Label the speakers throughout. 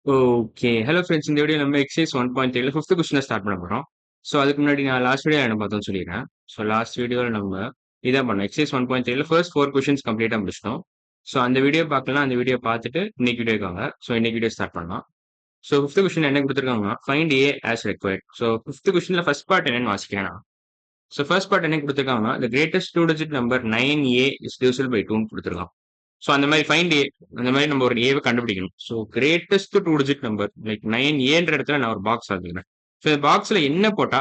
Speaker 1: Okay. Hello friends. இந்த video நம்ம exercise 1.3ல fifth கொஸ்டின start பண்ண போறோம். ஸோ அதுக்கு முன்னாடி நான் லாஸ்ட் வீடியோ என்ன பார்த்தோம்னு சொல்லிடுறேன். ஸோ லாஸ்ட் வீடியோல நம்ம இதான் பண்ணோம். எக்சைஸ் 1.3ல ஃபர்ஸ்ட் 4 கொஸ்டின்ஸ் கம்ப்ளீட்டா முடிச்சிட்டோம். ஸோ அந்த வீடியோ பார்க்கலனா அந்த வீடியோ பார்த்துட்டு இன்னைக்கு வீடியோக்கு வாங்க. ஸோ இன்னைக்கு வீடியோ ஸ்டார்ட் பண்ணலாம். ஸோ 5த் கொஸ்டின் என்ன குடுத்துருக்காங்கன்னா, find a as required. So 5த் கொஸ்டின்ல ஃபர்ஸ்ட் பார்ட் என்னன்னு வாசிக்கிறேன் நான். ஸோ ஃபர்ஸ்ட் பார்ட் என்ன குடுத்துருக்காங்கன்னா, the greatest 2 digit number 9A is divisible by 2ன்னு குடுத்துருக்கான். ஸோ அந்த மாதிரி ஃபைண்ட் ஏ அந்த மாதிரி நம்ம ஒரு ஏவை கண்டுபிடிக்கணும். So greatest 2 digit number like 9ஏன்ற இடத்துல நான் ஒரு பாக்ஸ் ஆகுறேன். ஸோ இந்த பாக்ஸ்ல என்ன போட்டா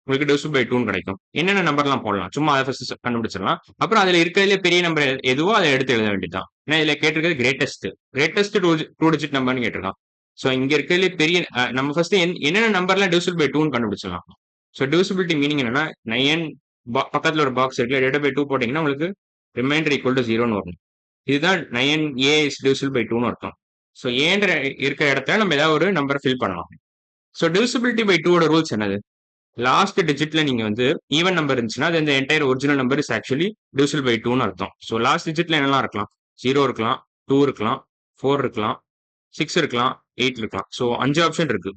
Speaker 1: உங்களுக்கு டிவிசிபிள் பை 2ன்னு கிடைக்கும்? என்னென்ன நம்பர்லாம் போடலாம்? சும்மா அதை ஃபர்ஸ்ட் கண்டுபிடிச்சிடலாம். அப்புறம் அதுல இருக்கிறதுல பெரிய நம்பர் எதுவோ அதை எடுத்து எழுத வேண்டியதுதான். ஏன்னா இதுல கேட்டிருக்கிறது கிரேட்டஸ்ட். கிரேட்டஸ்ட் 2 டிஜிட் நம்பர்னு கேட்டிருக்கான். ஸோ இங்க இருக்கிறதுல பெரிய நம்ம ஃபர்ஸ்ட் என்னென்ன நம்பர்லாம் டிவிசிபிள் பை 2ன்னு கண்டுபிடிச்சிடலாம். ஸோ டிவிசிபிலிட்டி மீனிங் என்னன்னா 9 பக்கத்துல ஒரு பாக்ஸ் இருக்கு, டிவைட் பை 2 போட்டீங்கன்னா உங்களுக்கு ரிமைண்டர் ஈக்குவல் டு 0ன்னு வரும். இதுதான் 9A இஸ் டிவிசிபிள் பை 2ன்னு அர்த்தம். ஸோ ஏன்ற இருக்கிற இடத்துல நம்ம ஏதாவது ஒரு நம்பர் ஃபில் பண்ணலாம். ஸோ டிவிசிபிலிட்டி பை 2 ஓட ரூல்ஸ் என்னது? லாஸ்ட் டிஜிட்ல நீங்க வந்து ஈவன் நம்பர் இருந்துச்சுன்னா அது இந்த entire original number is actually divisible by 2ன்னு அர்த்தம். ஸோ லாஸ்ட் டிஜிட்ல என்னெல்லாம் இருக்கலாம்? 0 இருக்கலாம், 2 இருக்கலாம், 4 இருக்கலாம், 6 இருக்கலாம், 8 இருக்கலாம். ஸோ 5 ஆப்ஷன் இருக்கு.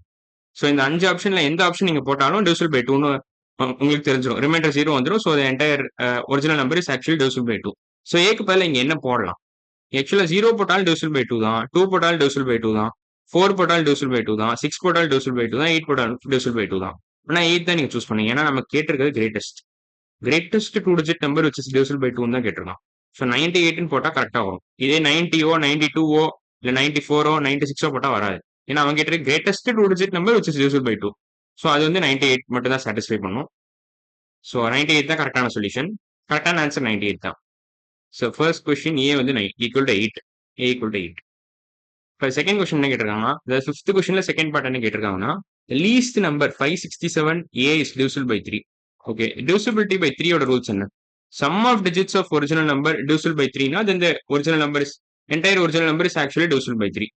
Speaker 1: ஸோ இந்த 5 ஆப்ஷன்ல எந்த ஆப்ஷன் நீங்க போட்டாலும் டிவிசிபிள் பை 2ன்னு உங்களுக்கு தெரிஞ்சிடும். ரிமைண்டர் 0 வந்துடும். So entire original number is actually divisible by 2. So ஏக்கு பதிலா இங்க என்ன போடலாம்? ஆக்சுவலா 0 போட்டாலும் டிவிசிபிள் பை 2 தான், 2 போட்டாலும் டிவிசிபிள் பை 2 தான், 4 போட்டாலும் டிவிசிபிள் பை 2 தான், 6 போட்டாலும் டிவிசிபிள் பை 2 தான், 8 போட்டாலும் டிவிசிபிள் பை 2 தான். ஆனா 8 தான் நீங்க சூஸ் பண்ணீங்க. ஏன்னா நம்ம கேட்டிருக்கிறது greatest. Greatest 2 digit number which is divisible by 2 தான் கேட்டிருக்கான். ஸோ 98ன்னு போட்டா கரெக்டா வரும். இதே 90ஓ 92ஓ இல்ல 94ஓ 96ஓ போட்டா வராது. ஏன்னா அவங்க கேட்டிருக்க greatest 2 digit number which is divisible by 2. So அது வந்து 98 மட்டும் தான் சாட்டிஸ்ஃபை பண்ணும். ஸோ 98 தான் கரெக்டான சொல்யூஷன். கரெக்டான ஆன்சர் 98 தான். ஸோ ஃபர்ஸ்ட் கொஸ்டின் ஏ வந்து equal to 8. A equal to 8. இப்போ செகண்ட் கொஸ்டின் என்ன கேட்டிருக்காங்கன்னா, இந்த 5th கொஸ்டின்ல செகண்ட் பார்ட் என்ன கேட்டிருக்காங்கன்னா, least number 567 a is divisible by 3. Okay, divisibility by 3 ஓட ரூல்ஸ் என்ன? Sum of digits of original number divisible by 3னா then the original number is entire original number is actually divisible by 3.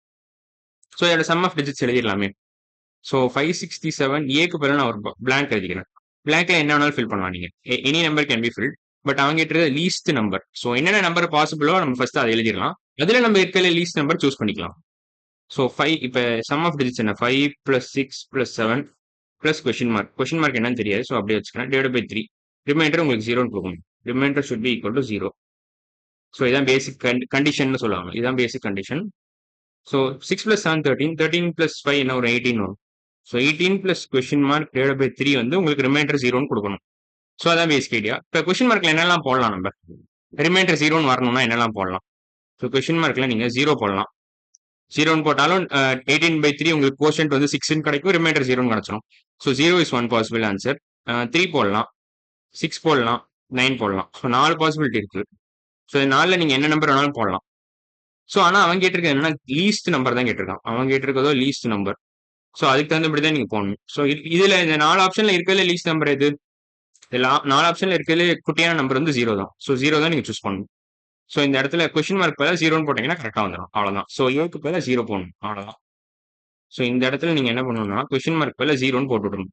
Speaker 1: So இதோட sum of digits எழுதிடலாமே. So 567 ஏக்கு பதிலா நான் ஒரு blank எழுதிக்கிறேன். பிளாங்க்ல என்ன வேணாலும் ஃபில் பண்ணலாம் நீங்க. Any number can be filled. But அவங்க கேட்டது லீஸ்ட் நம்பர். ஸோ என்னென்ன நம்பர் பாசிபிளோ நம்ம ஃபர்ஸ்ட் அதை எழுதிடலாம். அதுல நம்ம இருக்கிற லீஸ்ட் நம்பர் சூஸ் பண்ணிக்கலாம். ஸோ 5 இப்போ சம் ஆஃப் டிஜிட்ஸ் என்ன? 5 + 6 + 7 + கொஸ்டின் மார்க். கொஸ்டின் மார்க் என்னன்னு தெரியாது. ஸோ அப்படியே வச்சுக்கிறேன். Divide by 3. ரிமைண்டர் உங்களுக்கு 0ன்னு கொடுக்கணும். Remainder should be equal to 0. So இதான் பேசிக் கண்டிஷன் சொல்லுவாங்க. இதான் பேசிக் கண்டிஷன். ஸோ 6 + 7 13. 13 + 5 என்ன ஒரு 18 வரும். So 18 + question mark divide by 3 வந்து உங்களுக்கு ரிமைண்டர் 0ன்னு கொடுக்கணும். ஸோ அதான் பேசிக் ஐடியா. இப்போ கொஸ்டின் மார்க்ல என்னெல்லாம் போடலாம் நம்ம? ரிமைண்டர் 0ன்னு வரணும்னா என்னெல்லாம் போடலாம்? ஸோ கொஸ்டின் மார்க்ல நீங்க 0 போடலாம். 0ன்னு போட்டாலும் 18/3 உங்களுக்கு கோஷன்ட் வந்து 6ன்னு கிடைக்கும், ரிமைண்டர் 0ன்னு கிடைச்சிடும். So 0 is one possible answer. 3 போடலாம், 6 போடலாம், 9 போடலாம். ஸோ 4 பாசிபிலிட்டி இருக்கு. ஸோ 4ல நீங்க என்ன நம்பர் வேணாலும் போடலாம். ஸோ ஆனா அவன் கேட்டிருக்க என்னன்னா லீஸ்ட் நம்பர் தான் கேட்டிருக்கான். அவன் கேட்டிருக்கதோ லீஸ்ட் நம்பர். ஸோ அதுக்கு தகுந்தபடி தான் நீங்க போடணும். ஸோ இதுல இந்த 4 ஆப்ஷன்ல இருக்கிறதுல லீஸ்ட் நம்பர் எது? 4 ஆப்ஷன்ல இருக்கிறதுல குட்டியான நம்பர் வந்து 0 தான். ஸோ 0 தான் நீங்க சூஸ் பண்ணணும். ஸோ இந்த இடத்துல கொஸ்டின் மார்க் பதிலாக 0ன்னு போட்டீங்கன்னா கரெக்டாக வந்துடும். அவ்வளோதான். ஸோ ஏக்கு பதிலாக 0 போடணும். அவ்வளோதான். ஸோ இந்த இடத்துல நீங்க என்ன பண்ணணும்னா கொஸ்டின் மார்க் பதிலாக 0ன்னு போட்டு விடணும்.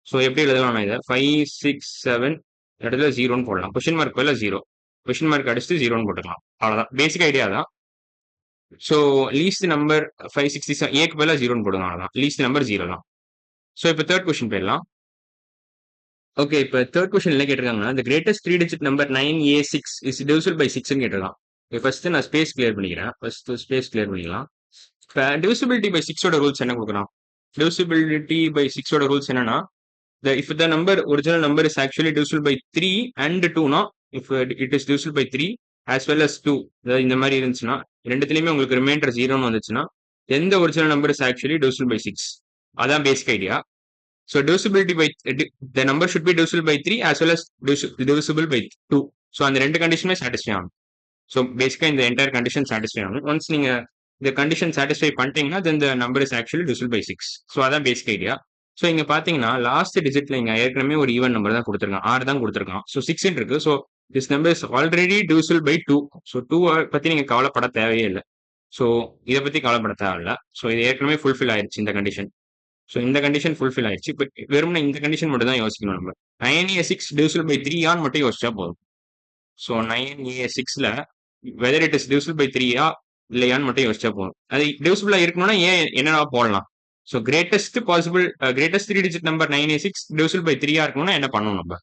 Speaker 1: ஸோ எப்படி எழுதலாம் இதை? 5 6 7 இடத்துல 0ன்னு போடலாம். கொஸ்டின் மார்க் பதிலாக 0. கொஸ்டின் மார்க் அடிச்சுட்டு 0ன்னு போட்டுக்கலாம். அவ்வளோதான். பேசிக் ஐடியா தான். ஸோ லீஸ்ட் நம்பர் 567 ஏக்கு பதிலாக 0ன்னு போடுங்க. அவ்வளோதான். லீஸ்ட் நம்பர் 0 தான். ஸோ இப்போ தேர்ட் கொஸ்டின் போயிடலாம். ஓகே, இப்போ தேர்ட் கொஸ்டின் என்ன கேட்டிருக்காங்கன்னா, the greatest 3 digit number 9A6 is divisible by 6ன்னு கேட்டிருக்கான். ஃபர்ஸ்ட் நான் ஸ்பேஸ் கிளியர் பண்ணிக்கிறேன். ஃபர்ஸ்ட் ஸ்பேஸ் கிளியர் பண்ணிக்கலாம். இப்போ டிவிசிபிலிட்டி பை 6 ஓட ரூல்ஸ் என்ன கொடுக்குறான்? டிவிசிபிலிட்டி பை 6 ஓட ரூல்ஸ் என்னன்னா, if the number original number is actually divisible by 3 and 2 னா, if it is divisible by 3 as well as 2, அதாவது இந்த மாதிரி இருந்துச்சுன்னா, ரெண்டுத்துலயுமே உங்களுக்கு ரிமைண்டர் 0ன்னு வந்துச்சுன்னா, எந்த original number is actually divisible by 6? அதான் basic idea. So divisibility by the number should be divisible by 3 as well as divisible by 2. So அந்த ரெண்டு கண்டிஷனுமே சாட்டிஸ்ஃபை ஆகும். ஸோ பேசிக்கா இந்த என்டையர் கண்டிஷன் சாட்டிஸ்ஃபை ஆகும். ஒன்ஸ் நீங்க இந்த கண்டிஷன் சாட்டிஸ்ஃபை பண்ணிட்டீங்கன்னா தென் the number is actually divisible by 6. So அதான் பேசிக் ஐடியா. ஸோ இங்க பாத்தீங்கன்னா லாஸ்ட் டிஜிட்ல இங்க ஏற்கனவே ஒரு ஈவன் நம்பர் தான் கொடுத்துருக்கான். 6 தான் கொடுத்துருக்கான். ஸோ 6 இருக்கு. So this number is already divisible by 2. So 2 பத்தி நீங்க கவலைப்பட தேவையே இல்லை. ஸோ இதை பத்தி கவலைப்பட தேவையில்ல. ஸோ இது ஏற்கனவே ஃபுல்ஃபில் ஆயிருச்சு இந்த கண்டிஷன். ஸோ இந்த கண்டிஷன் ஃபுல்ஃபில் ஆயிடுச்சு. இப்போ வெறும்னா இந்த கண்டிஷன் மட்டும் தான் யோசிக்கணும் நம்ம. 9A6 divisible by 3 ஆன்னு மட்டும் யோசிச்சா போதும். ஸோ 9A6ல whether it is divisible by 3 ஆ இல்லையான்னு மட்டும் யோசிச்சா போதும். அது டிவிசிபிளா இருக்கணும்னா ஏன் என்னென்ன போடலாம். So greatest 3 digit number 9A6 divisible by 3 இருக்கணும்னா என்ன பண்ணணும் நம்ம.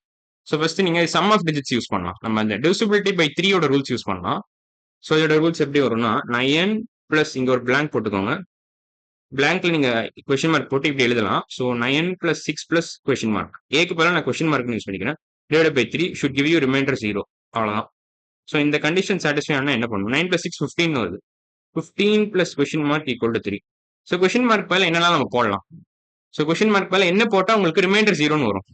Speaker 1: ஸோ ஃபர்ஸ்ட் நீங்க சம் ஆஃப் டிஜிட்ஸ் யூஸ் பண்ணலாம். நம்ம அந்த டிவிசிபிலிட்டி பை 3 ரூல்ஸ் யூஸ் பண்ணலாம். ஸோ இதோட ரூல்ஸ் எப்படி வரும்னா 9 பிளஸ் இங்க ஒரு blank போட்டுக்கோங்க. blankல நீங்க கொஸ்டின் மார்க் போட்டு இப்படி எழுதலாம். So 9 plus 6 plus question mark. ஏக்கு பதிலாக நான் கொஸ்டின் மார்க் யூஸ் பண்ணிக்கிறேன். Divide by 3 should give you remainder 0. அவ்வளவுதான். ஸோ இந்த கண்டிஷன் சாட்டிஸ்ஃபை ஆனா என்ன பண்ணணும். 9 பிளஸ் 6 15 வருது. 15 plus question mark equal to 3. So question mark பதில் என்னெல்லாம் நம்ம போடலாம். ஸோ கொஸ்டின் மார்க் பதில் என்ன போட்டா உங்களுக்கு ரிமைண்டர் 0ன்னு வரும்.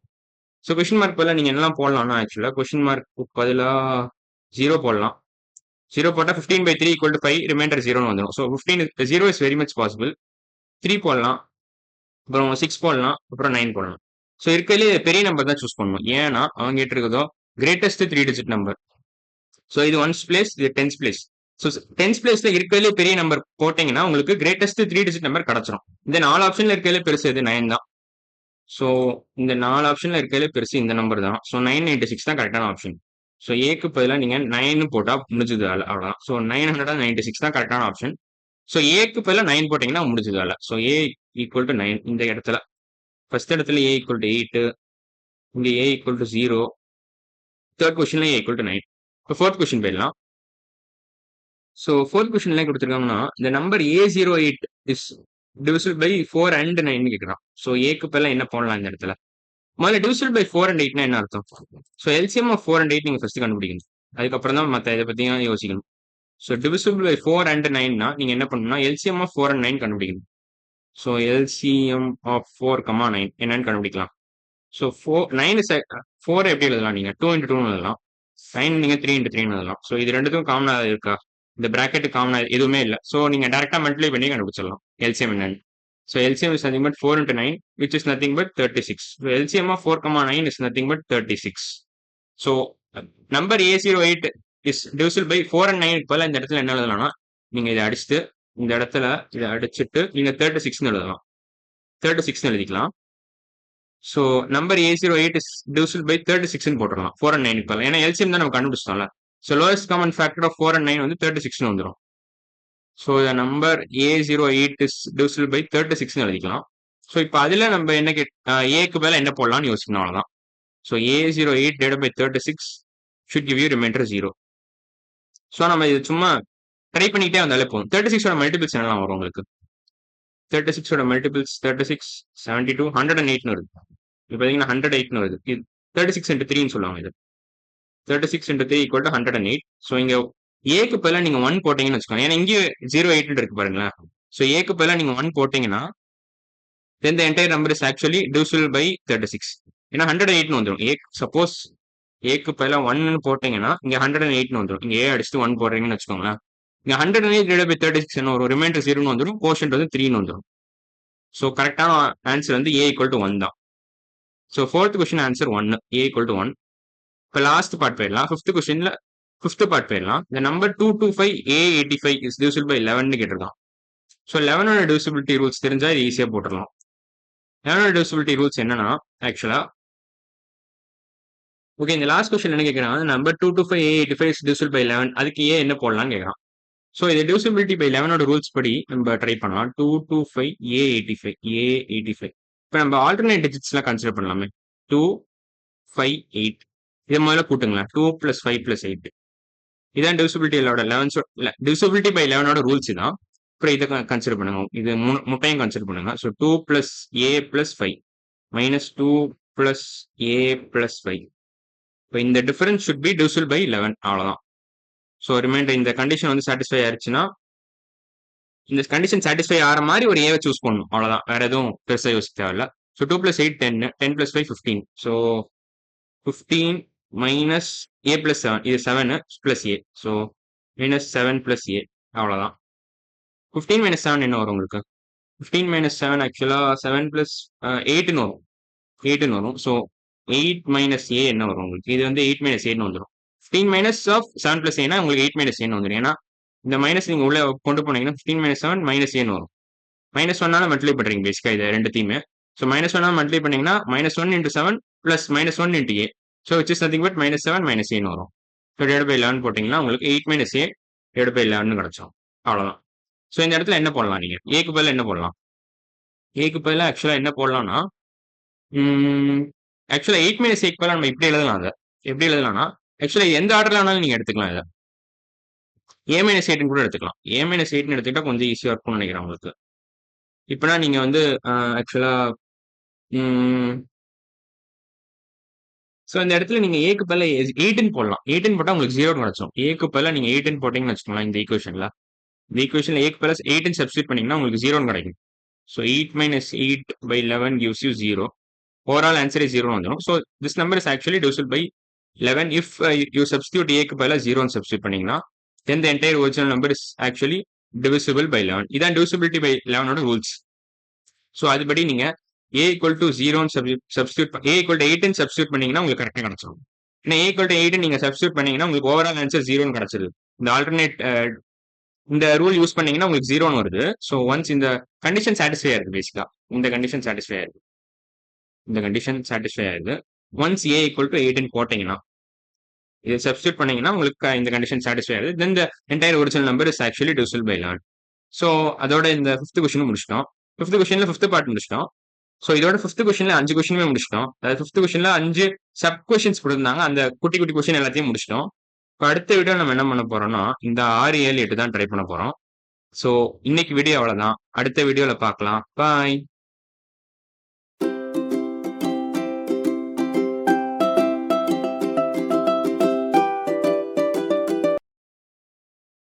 Speaker 1: ஸோ கொஸ்டின் மார்க் பதிலாக நீங்க என்னெல்லாம் போடலாம்னா ஆக்சுவலா கொஸ்டின் மார்க் பதிலாக 0 போடலாம். 0 போட்டா 15 by 3 equal to 5 ரிமைண்டர் 0ன்னு வந்துடும். So 0 is very much possible. 3 போடலாம், அப்புறம் 6 போடலாம், அப்புறம் 9 போடலாம். ஸோ இருக்கிறதுலே பெரிய நம்பர் தான் சூஸ் பண்ணணும். ஏன்னா அவங்க கேட்டிருக்கதோ கிரேட்டஸ்ட் 3 டிஜிட் நம்பர். ஸோ இது ஒன்ஸ் பிளேஸ், இது டென்ஸ் பிளேஸ். ஸோ டென்ஸ் பிளேஸ்ல இருக்கிறதுலே பெரிய நம்பர் போட்டீங்கன்னா உங்களுக்கு கிரேட்டஸ்ட் 3 டிஜிட் நம்பர் கிடைச்சிரும். இந்த 4 ஆப்ஷன்ல இருக்கிறதுலே பெருசு இது 9 தான். ஸோ இந்த 4 ஆப்ஷன்ல இருக்கிறதுலே பெருசு இந்த நம்பர் தான். ஸோ 996 தான் கரெக்டான ஆப்ஷன். ஸோ ஏக்கு பதிலாக நீங்க 9 போட்டா முடிஞ்சது அவ்வளோதான். ஸோ 996 தான் கரெக்டான ஆப்ஷன். ஸோ ஏக்கு பதிலாக 9 போட்டீங்கன்னா முடிஞ்சது வேலை. ஸோ ஏ ஈக்குவல் டு 9 இந்த இடத்துல. ஃபர்ஸ்ட் இடத்துல ஏ ஈக்குவல் டு 8, இங்க ஏ ஈக்குவல் டு 0, தேர்ட் கொஸ்டின்ல ஏ ஈக்குவல் டு 9. இப்போ ஃபோர்த் கொஸ்டின் போயிடலாம். ஸோ ஃபோர்த் கொஸ்டின்ல கொடுத்துருக்காங்கன்னா இந்த number A08 is divisible by 4 and 9 கேட்குறான். ஸோ ஏக்கு பதிலாக என்ன போடலாம் இந்த இடத்துல. முதல்ல டிவிசிபிள் பை 4 அண்ட் 8னா என்ன அர்த்தம். ஸோ எல்சிஎம் ஆஃப் 4 அண்ட் 8 நீங்க ஃபர்ஸ்ட் கண்டுபிடிக்கணும். அதுக்கப்புறம் தான் மற்ற இதை பத்தியும் யோசிக்கணும். ஸோ டிவிசிபிள் பை 4 அண்ட் 9னா நீங்க என்ன பண்ணணும்னா எல்சிஎம் ஆஃப் 4 அண்ட் 9 கண்டுபிடிக்கணும். ஸோ எல்சிஎம் ஆஃப் 4, 9 என்னன்னு கண்டுபிடிக்கலாம். ஸோ 9 4 எப்படி எழுதலாம் நீங்க 2 into 2 எழுதலாம். 9 நீங்க 3 into 3 எழுதலாம். ஸோ இது ரெண்டுக்கும் காமனா இருக்கா. இந்த பிராக்கெட் காமனா எதுவுமே இல்லை. ஸோ நீங்க டேரக்டா மல்டிப்ளை பண்ணி கண்டுபிடிச்சிடலாம் எல்சிஎம் என்னன்னு. So LCM is nothing but 4 into 9 which is nothing but 36. So LCM of 4, 9 is nothing but 36. So number A08 is divisible by 4 and 9 பதிலா இந்த இடத்துல என்ன எழுதலாம்னா நீங்க இதை அடிச்சுட்டு இந்த இடத்துல இதை அடிச்சுட்டு நீங்க 36ன்னு எழுதலாம். 36ன்னு எழுதிக்கலாம். So number A08 is divisible by 36ன்னு போட்டுடலாம் 4 and 9 பதிலா. ஏன்னா எல்சிஎம் தான் நம்ம கண்டுபிடிச்சிட்டோம்ல. So lowest common factor of 4 and 9 வந்து 36ன்னு வந்துடும். So number A08 is divisible by 36ன்னு எழுதிக்கலாம். ஸோ இப்போ அதுல நம்ம என்ன ஏக்கு பதிலா என்ன போடலாம்னு யோசிக்கணும் அவ்வளவுதான். So A08 divided by 36 should give you remainder 0. So நம்ம இது சும்மா ட்ரை பண்ணிக்கிட்டே வந்தாலே போதும். 36ஓட மல்டிபிள்ஸ் என்னலாம் வரும் உங்களுக்கு. 36ஓட மல்டிபிள்ஸ் 36, 72, 108ன்னு வருது. இப்போ பார்த்தீங்கன்னா 108ன்னு வருது. இது 36 into 3ன்னு சொல்லுவாங்க இது. 36 into 3 equal to 108. ஸோ இங்க ஏக்கு பதிலாக நீங்க 1 போட்டீங்கன்னு வச்சுக்கோங்க. ஏன்னா இங்கே 08 இருக்கு பாருங்களேன். ஸோ ஏக்கு பதிலாக நீங்க 1 போட்டீங்கன்னா then the entire number is actually divisible by 36. ஏன்னா 108ன்னு வந்துடும். சப்போஸ் ஏக்கு பதிலாக 1ன்னு போட்டீங்கன்னா இங்க 108ன்னு வந்துடும். இங்க ஏ அடிச்சுட்டு 1 போடுறீங்கன்னு வச்சுக்கோங்களேன். இங்க 108 divided by 36 என்ன வரும். ரிமைண்டர் 0ன்னு வந்துடும். கோஷன்ட் வந்து 3ன்னு வந்துடும். ஸோ கரெக்டான ஆன்சர் வந்து A equal to 1 தான். So fourth question answer 1, A equal to 1. இப்போ லாஸ்ட் பார்ட் போயிடலாம். ஃபிஃப்த் பார்ட் போயிடலாம். இந்த number 225 A85 is divisible by 11ன்னு கேட்டிருக்கான். ஸோ 11ஓட டிவிசிபிலிட்டி ரூல்ஸ் தெரிஞ்சா இது ஈஸியா போட்டுடலாம். 11ஓட டிவிசிபிலிட்டி ரூல்ஸ் என்னன்னா ஆக்சுவலா ஓகே இந்த லாஸ்ட் கொஸ்டின் என்ன கேட்கறாங்க. Number 225 A85 is divisible by 11 அதுக்கு ஏ என்ன போடலாம்னு கேட்கறான். ஸோ இது டிவிசிபிலிட்டி பை 11ஓட ரூல்ஸ் படி நம்ம ட்ரை பண்ணலாம். 225 A85. இப்போ நம்ம ஆல்டர்னேட் டிஜிட்ஸ்லாம் கன்சிடர் பண்ணலாமே. 2, 5, 8 இதை முதல்ல கூட்டுங்களேன். 2 + 5 + 8 இதான் டிவிசிபிலிட்டி பை 11ஓட ரூல்ஸ் தான். அப்புறம் இதை கன்சிடர் பண்ணுங்க. இது முட்டையும் கன்சிடர் பண்ணுங்க. So 2 + A + 5 -2 + A + 5. இப்போ இந்த difference should be divisible by 11 அவ்வளோதான். ஸோ ரிமைண்டர் இந்த கண்டிஷன் வந்து சாட்டிஸ்ஃபை ஆயிடுச்சுன்னா இந்த கண்டிஷன் சாட்டிஸ்ஃபை ஆகிற மாதிரி ஒரு ஏவை சூஸ் பண்ணணும் அவ்வளோதான். வேற எதுவும் பெருசாக யோசிக்க தேவையில்ல. ஸோ 2 + 8 10, 10 + 5 15. ஸோ 15 - A + 7 இது 7 + A. ஸோ -7 + A அவ்வளோதான். 15 - 7 என்ன வரும் உங்களுக்கு. 15 - 7 ஆக்சுவலா 7 + 8ன்னு வரும். 8ன்னு வரும். ஸோ 8 - A என்ன வரும் உங்களுக்கு. இது வந்து 8 - Aன்னு வந்துடும். 15 - of 7 + Aனா உங்களுக்கு 8 - Aன்னு வந்துடும். ஏன்னா இந்த மைனஸ் நீங்க உள்ள கொண்டு போனீங்கன்னா 15 - 7 -Aன்னு வரும். -1னால மல்டிப்ளை பண்றீங்க பேசிக்கா இது ரெண்டுத்தையுமே. ஸோ -1னால மல்டிப்ளை பண்ணீங்கன்னா -1 into 7 + -1 into A. So which is nothing but -7 - Aன்னு வரும். ஸோ divided by 11 போட்டீங்கன்னா உங்களுக்கு 8 - A divided by 11 கிடைச்சிடும். அவ்வளவுதான். ஸோ இந்த இடத்துல என்ன போடலாம் நீங்க? ஏக்கு பதிலா என்ன போடலாம்? ஏக்கு பதிலா ஆக்சுவலா என்ன போடலாம்னா, ஆக்சுவலா 8 மைனஸ் ஏக்கு பதிலா நம்ம இப்படி எழுதலாம் அத. எப்படி எழுதலாம்னா, ஆக்சுவலா எந்த ஆர்டர்ல வேணாலும் நீங்க எடுத்துக்கலாம் இத. ஏ மைனஸ் 8ன்னு கூட எடுத்துக்கலாம். ஏ மைனஸ் 8ன்னு எடுத்துக்கிட்டா கொஞ்சம் ஈஸியா இருக்கும்னு நினைக்கிறேன் உங்களுக்கு. இப்பனா நீங்க வந்து ஆக்சுவலா ம் ஸோ இந்த இடத்துல நீங்க ஏக்கு பதிலா 8ன்னு போடலாம். 8ன்னு போட்டா உங்களுக்கு 0 கிடைச்சிரும். ஏக்கு பதிலா நீங்க 8ன்னு போட்டீங்கன்னு வச்சுக்கோங்களேன் இந்த ஈக்குவேஷன்ல. இந்த ஈக்குவேஷன்ல ஏக்கு பதிலா 8ன்னு சப்ஸ்டிட்யூட் பண்ணீங்கன்னா உங்களுக்கு 0 கிடைக்கும். So 8 minus 8 by 11 gives you 0. Overall answer is 0 வந்துரும். So this number is actually divisible by 11 if you substitute a க்கு பதிலா 0 ன்னு substitute பண்ணீங்கன்னா then the entire original number is actually divisible by 11. இதான் divisibility by 11 ஓட rules. So அதுபடி நீங்க a equal to 0 ன்னு substitute a equal to 8 ன்னு substitute பண்ணீங்கன்னா உங்களுக்கு கரெக்டா கிடைச்சிரும். ஏன்னா a equal to 8 நீங்க substitute பண்ணீங்கன்னா உங்களுக்கு ஓவரால் ஆன்சர் 0 ன்னு கிடைச்சிருது. இந்த ஆல்டர்னேட் இந்த ரூல் யூஸ் பண்ணீங்கன்னா உங்களுக்கு 0 ன்னு வருது. ஸோ ஒன்ஸ் இந்த கண்டிஷன் சாட்டிஸ்ஃபை ஆயிருக்கு பேசிக்கா. இந்த கண்டிஷன் சாட்டிஸ்ஃபை ஆயிருக்கு. இந்த கண்டிஷன் சாட்டிஸ்ஃபை ஆயிருக்கு. ஒன்ஸ் a ஈக்குவல் டு 8ன்னு போட்டீங்கன்னா இதை சப்ஸ்டியூட் பண்ணீங்கன்னா உங்களுக்கு இந்த கண்டிஷன் சாட்டிஸ்ஃபை ஆகுது. Then the entire original number is actually divisible by 11. So அதோட இந்த 5th கொஸ்டினும் முடிச்சிட்டோம். 5th கொஸ்டின்ல 5th பார்ட் முடிச்சிட்டோம். ஸோ இதோட 5th கொஸ்டின்ல 5 கொஸ்டினுமே முடிச்சிட்டோம். அதாவது 5th கொஸ்டின்ல 5 சப் கொஸ்டின்ஸ் கொடுத்திருந்தாங்க. அந்த குட்டி குட்டி கொஸ்டின் எல்லாத்தையும் முடிச்சிட்டோம். இப்போ அடுத்த வீடியோ நம்ம என்ன பண்ண போறோம்னா இந்த 6, 7, 8 தான் ட்ரை பண்ண போறோம். ஸோ இன்னைக்கு வீடியோ அவ்வளவுதான். அடுத்த வீடியோல பார்க்கலாம். பாய்.